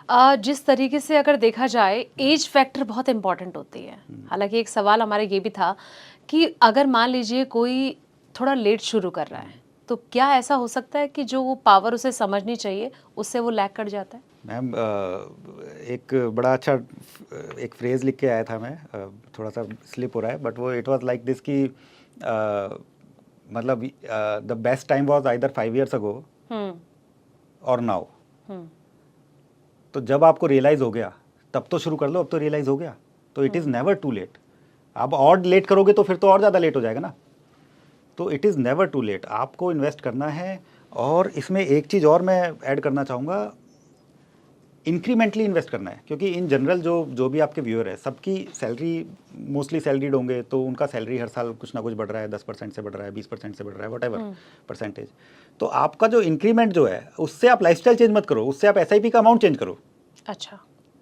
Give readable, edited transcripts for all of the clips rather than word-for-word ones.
जिस तरीके से अगर देखा जाए एज फैक्टर बहुत इम्पॉर्टेंट होती है। हालांकि एक सवाल हमारा ये भी था कि अगर मान लीजिए कोई थोड़ा लेट शुरू कर रहा है तो क्या ऐसा हो सकता है कि जो वो पावर उसे समझनी चाहिए उससे वो लैग कर जाता है? मैम एक बड़ा अच्छा एक फ्रेज लिख के आया था मैं, थोड़ा सा स्लिप हो रहा है बट वो इट वाज लाइक दिस कि मतलब the best time was either 5 years अगो और नाउ। तो जब आपको रियलाइज़ हो गया तब तो शुरू कर लो, अब तो रियलाइज़ हो गया तो it is never too late. आप और लेट करोगे तो फिर तो और ज़्यादा लेट हो जाएगा ना। तो it is never too late, आपको इन्वेस्ट करना है। और इसमें एक चीज़ और मैं ऐड करना चाहूँगा, इंक्रीमेंटली इन्वेस्ट करना है, क्योंकि इन जनरल जो भी आपके व्यूअर है सबकी सैलरी मोस्टली सैलरीड होंगे, तो उनका सैलरी हर साल कुछ ना कुछ बढ़ रहा है, 10% से बढ़ रहा है, 20% से बढ़ रहा है, वट परसेंटेज। तो आपका जो इंक्रीमेंट जो है उससे आप लाइफस्टाइल चेंज मत करो, उससे आप एसआईपी का अमाउंट चेंज करो। अच्छा,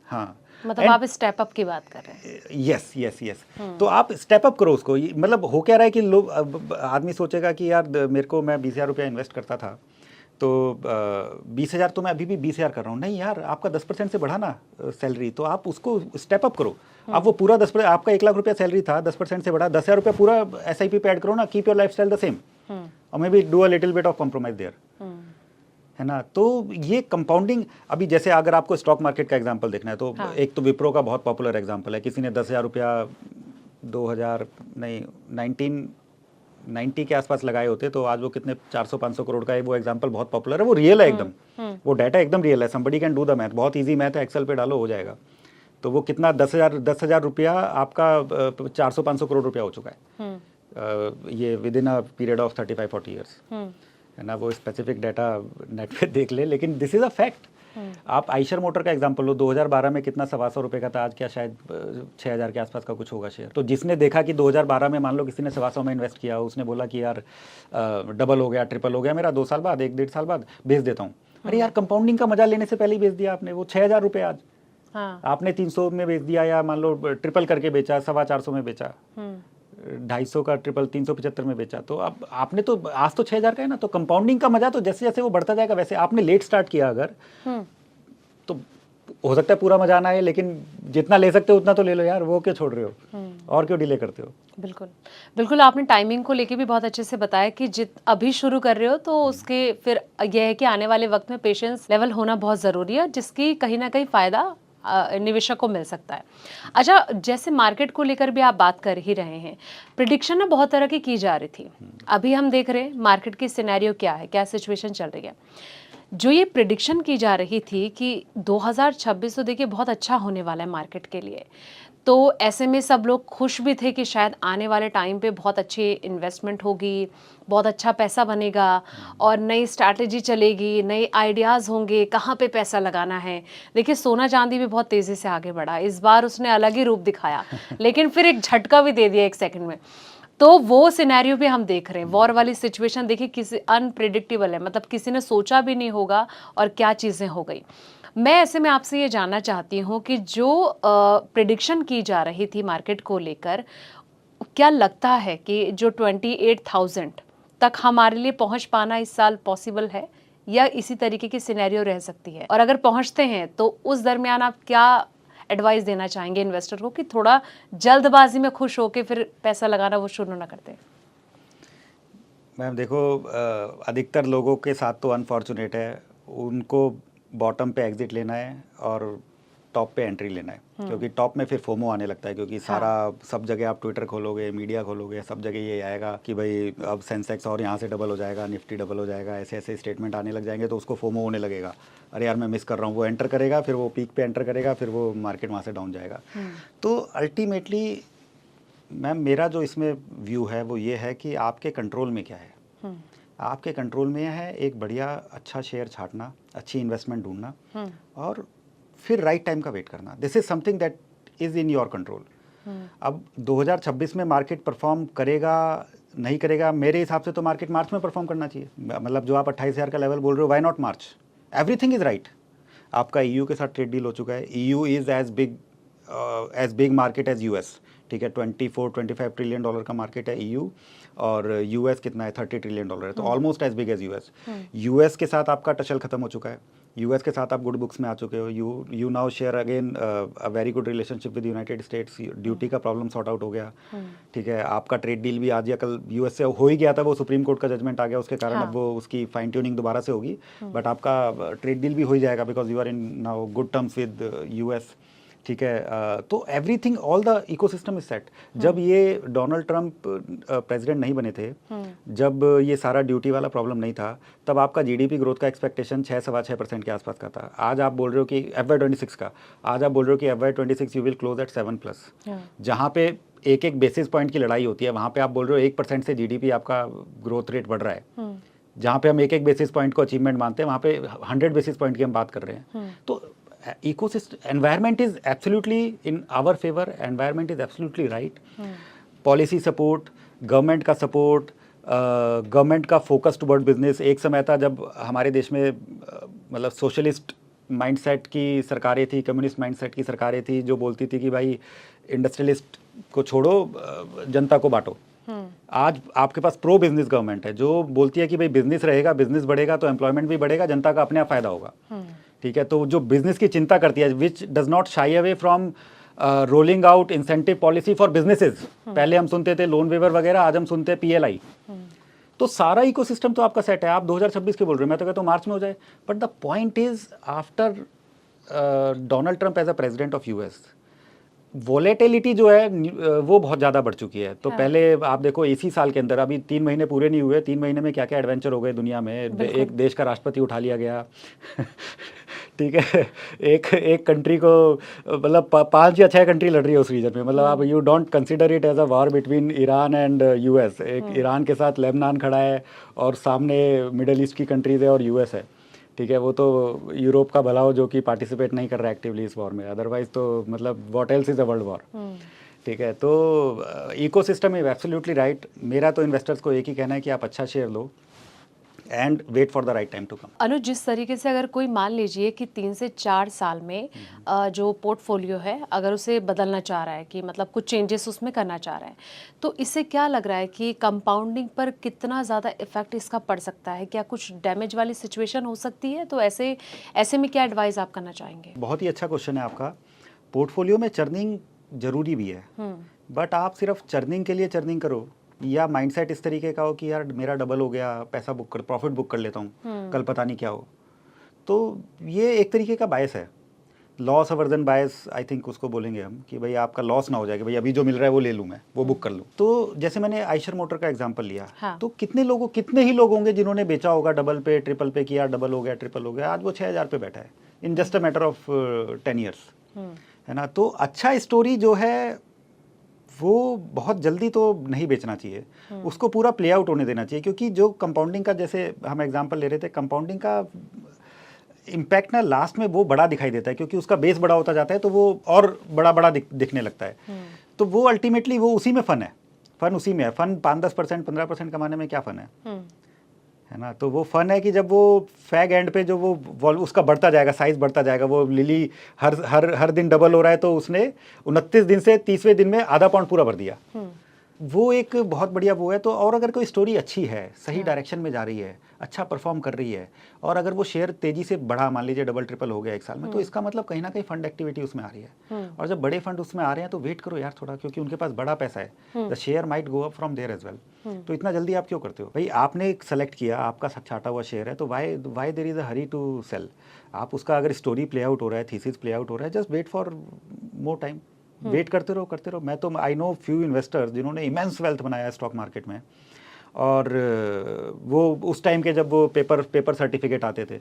हाँ, मतलब आप स्टेप अप की बात कर रहे हैं। Yes yes yes. तो आप स्टेप अप करो उसको। मतलब हो क्या रहा है कि लोग, आदमी सोचेगा कि यार मेरे को, मैं 20,000 रुपया इन्वेस्ट करता था तो 20,000 तो मैं अभी भी 20,000 कर रहा हूँ। नहीं यार, आपका 10% से बढ़ा ना सैलरी, तो आप उसको स्टेप अप करो। आप वो पूरा 10%, आपका 1,00,000 रुपया सैलरी था, 10% से बढ़ा, 10,000 रुपया पूरा एसआईपी पे ऐड करो ना। Keep your life style the same और maybe do a little bit of compromise there, है ना। तो ये कंपाउंडिंग, अभी जैसे अगर आपको स्टॉक मार्केट का एग्जांपल देखना है तो हाँ। एक तो विप्रो का बहुत पॉपुलर एग्जांपल है। किसी ने 10,000 रुपया 2000 नहीं 1990 के आसपास लगाए होते तो आज वो कितने 400-500 करोड़ का है। वो एग्जांपल बहुत पॉपुलर है, वो रियल है एकदम, वो डाटा एकदम रियल है। Somebody can do the math, बहुत ईजी मैथ है, एक्सेल पे डालो हो जाएगा। तो वो कितना 10,000 रुपया आपका 400-500 करोड़ रुपया हो चुका है, ये with in a period of 35-40 years, है ना। वो स्पेसिफिक डाटा नेट पे देख ले, लेकिन दिस इज़ अ फैक्ट। आप आइशर मोटर का एग्जांपल लो, 2012 में कितना 125 रुपये का था, आज क्या शायद 6,000 के आसपास का कुछ होगा शेयर। तो जिसने देखा कि 2012 में मान लो किसी ने 125 में इन्वेस्ट किया, उसने बोला कि यार डबल हो गया, ट्रिपल हो गया मेरा 2 साल बाद, 1-1.5 साल बाद बेच देता हूँ। अरे यार, कंपाउंडिंग का मजा लेने से पहले ही बेच दिया आपने। वो 6,000 रुपये आज आपने 300 में बेच दिया, या मान लो ट्रिपल करके बेचा, 425 में बेचा, 250 का ट्रिपल 375 में बेचा। तो अब आपने तो आज तो 6,000 का है ना। तो कंपाउंडिंग का मजा तो जैसे जैसे वो बढ़ता जाएगा वैसे। आपने लेट स्टार्ट किया अगर, तो हो सकता है पूरा मजा ना आए, लेकिन जितना ले सकते हो उतना तो ले लो यार। वो क्यों छोड़ रहे हो और क्यों डिले करते हो? बिल्कुल बिल्कुल, आपने टाइमिंग को लेके भी बहुत अच्छे से बताया कि जित अभी शुरू कर रहे हो तो उसके फिर यह है कि आने वाले वक्त में पेशेंस लेवल होना बहुत ज़रूरी है, जिसकी कहीं ना कहीं फ़ायदा निवेशक को मिल सकता है। अच्छा, जैसे मार्केट को लेकर भी आप बात कर ही रहे हैं, प्रिडिक्शन ना बहुत तरह की जा रही थी। अभी हम देख रहे हैं मार्केट की सिनेरियो क्या है, क्या सिचुएशन चल रही है। जो ये प्रिडिक्शन की जा रही थी कि 2026 तो देखिए बहुत अच्छा होने वाला है मार्केट के लिए, तो ऐसे में सब लोग खुश भी थे कि शायद आने वाले टाइम पे बहुत अच्छी इन्वेस्टमेंट होगी, बहुत अच्छा पैसा बनेगा और नई स्ट्रैटेजी चलेगी, नए आइडियाज़ होंगे, कहाँ पे पैसा लगाना है। देखिए सोना चांदी भी बहुत तेज़ी से आगे बढ़ा, इस बार उसने अलग ही रूप दिखाया, लेकिन फिर एक झटका भी दे दिया 1 सेकंड में। तो वो सिनेरियो भी हम देख रहे हैं, वॉर वाली सिचुएशन देखिए किसी अनप्रिडिक्टेबल है, मतलब किसी ने सोचा भी नहीं होगा और क्या चीज़ें हो गई। मैं ऐसे में आपसे ये जानना चाहती हूँ कि जो प्रिडिक्शन की जा रही थी मार्केट को लेकर, क्या लगता है कि जो 28,000 तक हमारे लिए पहुँच पाना इस साल पॉसिबल है या इसी तरीके की सिनेरियो रह सकती है? और अगर पहुँचते हैं तो उस दरमियान आप क्या एडवाइस देना चाहेंगे इन्वेस्टर को कि थोड़ा जल्दबाजी में खुश होकर फिर पैसा लगाना वो शुरू ना कर दें? मैम देखो, अधिकतर लोगों के साथ तो अनफॉर्चुनेट है, उनको बॉटम पे एग्जिट लेना है और टॉप पे एंट्री लेना है। क्योंकि टॉप में फिर फोमो आने लगता है, क्योंकि सारा सब जगह आप ट्विटर खोलोगे, मीडिया खोलोगे, सब जगह ये आएगा कि भाई अब सेंसेक्स और यहाँ से डबल हो जाएगा, निफ्टी डबल हो जाएगा, ऐसे ऐसे स्टेटमेंट आने लग जाएंगे, तो उसको फोमो होने लगेगा। अरे यार मैं मिस कर रहा हूँ। वो एंटर करेगा, फिर वो पीक पे एंटर करेगा, फिर वो मार्केट वहाँ से डाउन जाएगा। तो अल्टीमेटली मैम मेरा जो इसमें व्यू है वो ये है कि आपके कंट्रोल में क्या है। आपके कंट्रोल में है एक बढ़िया अच्छा शेयर छांटना, अच्छी इन्वेस्टमेंट ढूंढना और फिर राइट टाइम का वेट करना। This is something that is in your control. अब 2026 में मार्केट परफॉर्म करेगा नहीं करेगा, मेरे हिसाब से तो मार्केट मार्च में परफॉर्म करना चाहिए। मतलब जो आप 28,000 का लेवल बोल रहे हो, why not March? Everything is right. आपका ईयू के साथ ट्रेड डील हो चुका है। EU is as big market as US. ठीक है, 24-25 ट्रिलियन डॉलर का मार्केट है ईयू, और यूएस कितना है, 30 ट्रिलियन डॉलर है, तो almost as big as US. US के साथ आपका टचल खत्म हो चुका है। यूएस के साथ आप गुड बुक्स में आ चुके हो, you now share again a very good relationship with United states, duty का प्रॉब्लम सॉर्ट आउट हो गया, ठीक है, आपका ट्रेड डील भी आज या कल यूएस से हो ही गया था, वो सुप्रीम कोर्ट का जजमेंट आ गया उसके कारण अब वो उसकी फाइन ट्यूनिंग दोबारा से होगी, बट आपका ट्रेड डील भी हो ही जाएगा because you are in now good terms with US, ठीक है। तो everything, all the ecosystem is set. जब ये डोनाल्ड ट्रंप प्रेसिडेंट नहीं बने थे, जब ये सारा ड्यूटी वाला प्रॉब्लम नहीं था, तब आपका जीडीपी ग्रोथ का एक्सपेक्टेशन 6-6.25% के आसपास का था। आज आप बोल रहे हो कि FY26 का, आज आप बोल रहे हो कि FY26 you will close eight 7+, जहाँ पे एक एक बेसिस पॉइंट की लड़ाई होती है, वहाँ पे आप बोल रहे हो 1% से जीडीपी आपका ग्रोथ रेट बढ़ रहा है। जहाँ पे हम एक एक बेसिस पॉइंट को अचीवमेंट मानते हैं, वहाँ पे 100 बेसिस पॉइंट की हम बात कर रहे हैं। तो ecosystem environment is absolutely in our favor, environment is absolutely right, policy support, government का support, गवर्नमेंट का फोकस टुवर्ड बिजनेस। एक समय था जब हमारे देश में मतलब सोशलिस्ट माइंडसेट की सरकारें थी, कम्युनिस्ट माइंडसेट की सरकारें थी जो बोलती थी कि भाई इंडस्ट्रियलिस्ट को छोड़ो, जनता को बांटो। आज आपके पास प्रो बिजनेस गवर्नमेंट है जो बोलती है कि भाई बिजनेस रहेगा, बिजनेस बढ़ेगा तो एम्प्लॉयमेंट भी बढ़ेगा, जनता का अपने आप फायदा होगा, ठीक है। तो जो बिजनेस की चिंता करती है, which does not shy away from rolling out incentive policy for businesses. पहले हम सुनते थे लोन वेवर वगैरह, आज हम सुनते हैं PLI। तो सारा इकोसिस्टम तो आपका सेट है। आप 2026 के बोल रहे हो, मैं तो कहता हूँ मार्च में हो जाए। But the point is after Donald Trump as a president of US, volatility जो है वो बहुत ज़्यादा बढ़ चुकी है। तो पहले आप देखो इसी साल के अंदर, अभी 3 महीने पूरे नहीं हुए, 3 महीने में क्या क्या एडवेंचर हो गए दुनिया में। एक देश का राष्ट्रपति उठा लिया गया ठीक है, एक कंट्री को मतलब 5 या 6 कंट्री लड़ रही है उस रीजन में। मतलब आप you don't consider it as a war between Iran and US। एक ईरान के साथ लेबनान खड़ा है और सामने मिडल ईस्ट की कंट्रीज है और US है, ठीक है। वो तो यूरोप का भला हो जो कि पार्टिसिपेट नहीं कर रहा है एक्टिवली इस वॉर में, अदरवाइज तो मतलब what else is a world war, ठीक है। तो इकोसिस्टम इज एब्सोल्युटली राइट। मेरा तो इन्वेस्टर्स को एक ही कहना है कि आप अच्छा शेयर लो and wait for the right time to come. Anuj, जिस तरीके से अगर कोई मान लीजिए कि 3 से 4 साल में जो पोर्टफोलियो है अगर उसे बदलना चाह रहा है, कि मतलब कुछ चेंजेस उसमें करना चाह रहा है, तो इससे क्या लग रहा है कि कंपाउंडिंग पर कितना ज़्यादा इफेक्ट इसका पड़ सकता है? क्या कुछ डैमेज वाली सिचुएशन हो सकती है? तो ऐसे में क्या एडवाइस आप करना चाहेंगे? बहुत ही अच्छा क्वेश्चन है आपका। पोर्टफोलियो में चर्निंग जरूरी भी है, बट आप सिर्फ चर्निंग के लिए चर्निंग करो या माइंडसेट इस तरीके का हो कि यार मेरा डबल हो गया, पैसा बुक कर, प्रॉफिट बुक कर लेता हूँ, कल पता नहीं क्या हो, तो ये एक तरीके का बायस है, loss aversion bias I think उसको बोलेंगे हम, कि भाई आपका लॉस ना हो जाए कि भाई अभी जो मिल रहा है वो ले लूँ, मैं वो बुक कर लूँ। तो जैसे मैंने आइशर मोटर का एग्जांपल लिया, तो कितने ही लोग होंगे जिन्होंने बेचा होगा डबल पे ट्रिपल पे किया, डबल हो गया ट्रिपल हो गया, आज वो 6,000 पे बैठा है in just a matter of 10 years, है ना। तो अच्छा स्टोरी जो है वो बहुत जल्दी तो नहीं बेचना चाहिए, उसको पूरा प्ले आउट होने देना चाहिए। क्योंकि जो कंपाउंडिंग का, जैसे हम एग्जांपल ले रहे थे, कंपाउंडिंग का इम्पैक्ट ना लास्ट में वो बड़ा दिखाई देता है, क्योंकि उसका बेस बड़ा होता जाता है तो वो और बड़ा दिखने लगता है। तो वो अल्टीमेटली वो उसी में फन उसी में है। फन 5-10%, 15% कमाने में क्या फन है ना। तो वो फन है कि जब वो फैग एंड पे जो वो उसका बढ़ता जाएगा, साइज बढ़ता जाएगा, वो लिली हर दिन डबल हो रहा है, तो उसने 29 दिन से 30वें दिन में आधा पाउंड पूरा भर दिया। वो एक बहुत बढ़िया वो है। तो और अगर कोई स्टोरी अच्छी है, सही डायरेक्शन में जा रही है, अच्छा परफॉर्म कर रही है, और अगर वो शेयर तेजी से बढ़ा, मान लीजिए डबल ट्रिपल हो गया एक साल में, तो इसका मतलब कहीं ना कहीं फंड एक्टिविटी उसमें आ रही है। और जब बड़े फंड उसमें आ रहे हैं तो वेट करो यार थोड़ा, क्योंकि उनके पास बड़ा पैसा है, the share might go up from there as well. तो इतना जल्दी आप क्यों करते हो भाई? आपने एक सेलेक्ट किया, आपका छाटा हुआ शेयर है, तो why there is a hurry to sell? आप उसका अगर स्टोरी प्ले आउट हो रहा है, थीसिस प्ले आउट हो रहा है, just wait for more time, wait करते रहो। मैं तो आई नो फ्यू इन्वेस्टर्स जिन्होंने इमेंस वेल्थ बनाया है स्टॉक मार्केट में, और वो उस टाइम के जब वो पेपर सर्टिफिकेट आते थे,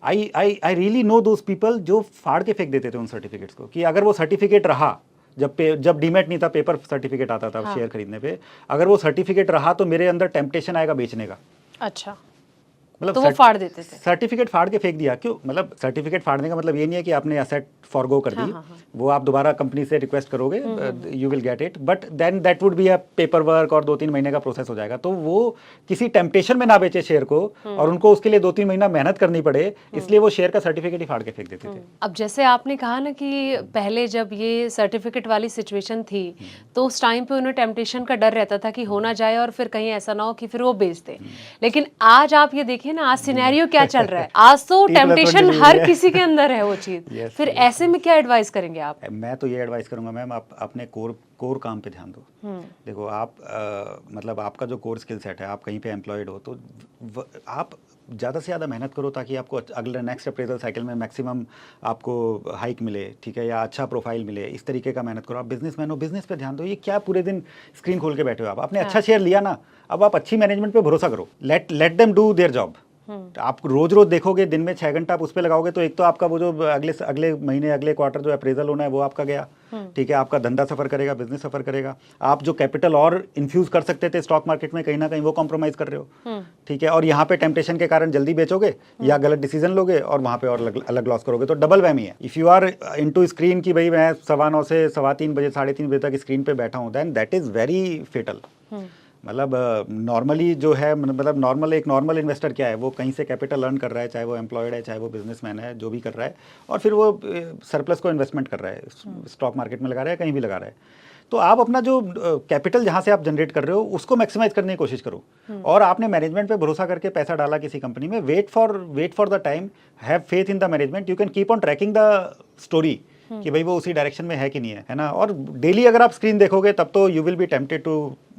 I really know those people जो फाड़ के फेंक देते थे उन सर्टिफिकेट्स को, कि अगर वो सर्टिफिकेट रहा, जब डीमेट नहीं था, पेपर सर्टिफिकेट आता था शेयर खरीदने पे, अगर वो सर्टिफिकेट रहा तो मेरे अंदर टेम्पटेशन आएगा बेचने का। अच्छा, मतलब तो वो फाड़ देते थे, सर्टिफिकेट फाड़ के फेंक दिया। क्यों? मतलब सर्टिफिकेट फाड़ने का मतलब ये नहीं है कि आपने एसेट फॉरगो कर दी, हाँ, हाँ। वो आप दोबारा कंपनी से रिक्वेस्ट करोगे, you will get it, but then that would be a paperwork और 2-3 महीने का प्रोसेस हो जाएगा। तो वो किसी टेम्पटेशन में ना बेचे शेयर को और उनको उसके लिए 2-3 महीना मेहनत करनी पड़े, इसलिए वो शेयर का सर्टिफिकेट ही फाड़ के फेंक देते थे। अब जैसे आपने कहा ना कि पहले जब ये सर्टिफिकेट वाली सिचुएशन थी तो उस टाइम पे उन्हें टेम्पटेशन का डर रहता था कि हो ना जाए और फिर कहीं ऐसा ना हो कि फिर वो बेच दे। लेकिन आज आप ये देखिए ना, आज सिनेरियो क्या चल रहा है, आज तो T+1 टेम्पटेशन डिलीवरी हर है। किसी के अंदर है वो चीज। Yes, फिर yes, ऐसे में क्या एडवाइस करेंगे आप? मैं तो ये एडवाइस करूंगा मैम, आप अपने कोर काम पे ध्यान दो। देखो आप मतलब आपका जो कोर स्किल सेट है, आप कहीं पे एम्प्लॉयड हो तो आप ज़्यादा से ज़्यादा मेहनत करो ताकि आपको अगले नेक्स्ट अप्रेजल साइकिल में मैक्सिमम आपको हाइक मिले, ठीक है, या अच्छा प्रोफाइल मिले, इस तरीके का मेहनत करो। आप बिजनेसमैन हो, बिजनेस पे ध्यान दो। ये क्या पूरे दिन स्क्रीन खोल के बैठे हो? आप आपने अच्छा शेयर लिया ना, अब आप अच्छी मैनेजमेंट पे भरोसा करो, let them do their job. आप रोज रोज देखोगे, दिन में 6 घंटा आप उस पर लगाओगे तो एक तो आपका वो जो अगले महीने अगले क्वार्टर जो अप्रेजल होना है वो आपका गया, ठीक है, आपका धंधा सफर करेगा, बिजनेस सफर करेगा। आप जो कैपिटल और इन्फ्यूज कर सकते थे स्टॉक मार्केट में, कहीं ना कहीं वो कॉम्प्रोमाइज कर रहे हो, ठीक है, और यहाँ पे टेम्पटेशन के कारण जल्दी बेचोगे या गलत डिसीजन लोगे और वहाँ पे और अलग लॉस करोगे, तो डबल वैमी है। If you are into screen की भाई मैं 9:15 से 3:15 बजे 3:30 बजे तक स्क्रीन पे बैठा हूँ, then that is very fatal. मतलब नॉर्मली जो है, मतलब नॉर्मल एक नॉर्मल इन्वेस्टर क्या है, वो कहीं से कैपिटल अर्न कर रहा है, चाहे वो एम्प्लॉयड है, चाहे वो बिजनेसमैन है, जो भी कर रहा है, और फिर वो सरप्लस को इन्वेस्टमेंट कर रहा है, स्टॉक मार्केट में लगा रहा है, कहीं भी लगा रहा है। तो आप अपना जो कैपिटल जहाँ से आप जनरेट कर रहे हो उसको मैक्सिमाइज करने की कोशिश करो, और आपने मैनेजमेंट पे भरोसा करके पैसा डाला किसी कंपनी में, wait for the time, have faith in the management, you can keep on tracking the story कि भाई वो उसी डायरेक्शन में है कि नहीं है ना। और डेली अगर आप स्क्रीन देखोगे तब तो you will be tempted to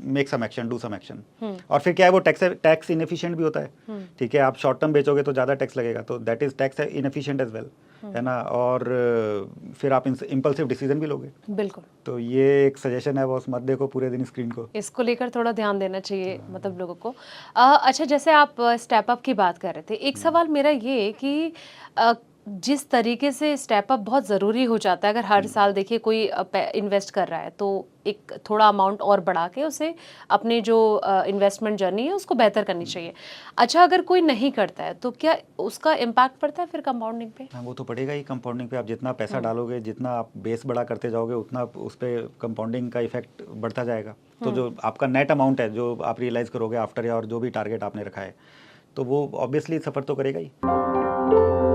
make some action, do some action. और फिर क्या है, वो टैक्स इनएफिशिएंट भी होता है, ठीक है, आप शॉर्ट टर्म बेचोगे तो ज़्यादा टैक्स लगेगा, तो that is tax inefficient as well, है ना। और फिर आप इम्पल्सिव डिसीजन भी लोगे। बिल्कुल, तो ये एक सजेशन है, बॉस, मत देखो पूरे दिन स्क्रीन को। इसको लेकर थोड़ा ध्यान देना चाहिए मतलब लोगों को। अच्छा, जैसे आप स्टेप अप की बात कर रहे थे, एक सवाल मेरा ये है कि जिस तरीके से स्टेप अप बहुत ज़रूरी हो जाता है, अगर हर साल देखिए कोई इन्वेस्ट कर रहा है तो एक थोड़ा अमाउंट और बढ़ा के उसे अपने जो इन्वेस्टमेंट जर्नी है उसको बेहतर करनी चाहिए। अच्छा, अगर कोई नहीं करता है तो क्या उसका इम्पैक्ट पड़ता है फिर कंपाउंडिंग पे? हाँ, वो तो पड़ेगा ही कंपाउंडिंग पे। आप जितना पैसा डालोगे, जितना आप बेस बड़ा करते जाओगे, उतना उस पर कंपाउंडिंग का इफेक्ट बढ़ता जाएगा। तो जो आपका नेट अमाउंट है, जो आप रियलाइज़ करोगे आफ्टर, या और जो भी टारगेट आपने रखा है, तो वो ऑब्वियसली सफ़र तो करेगा ही।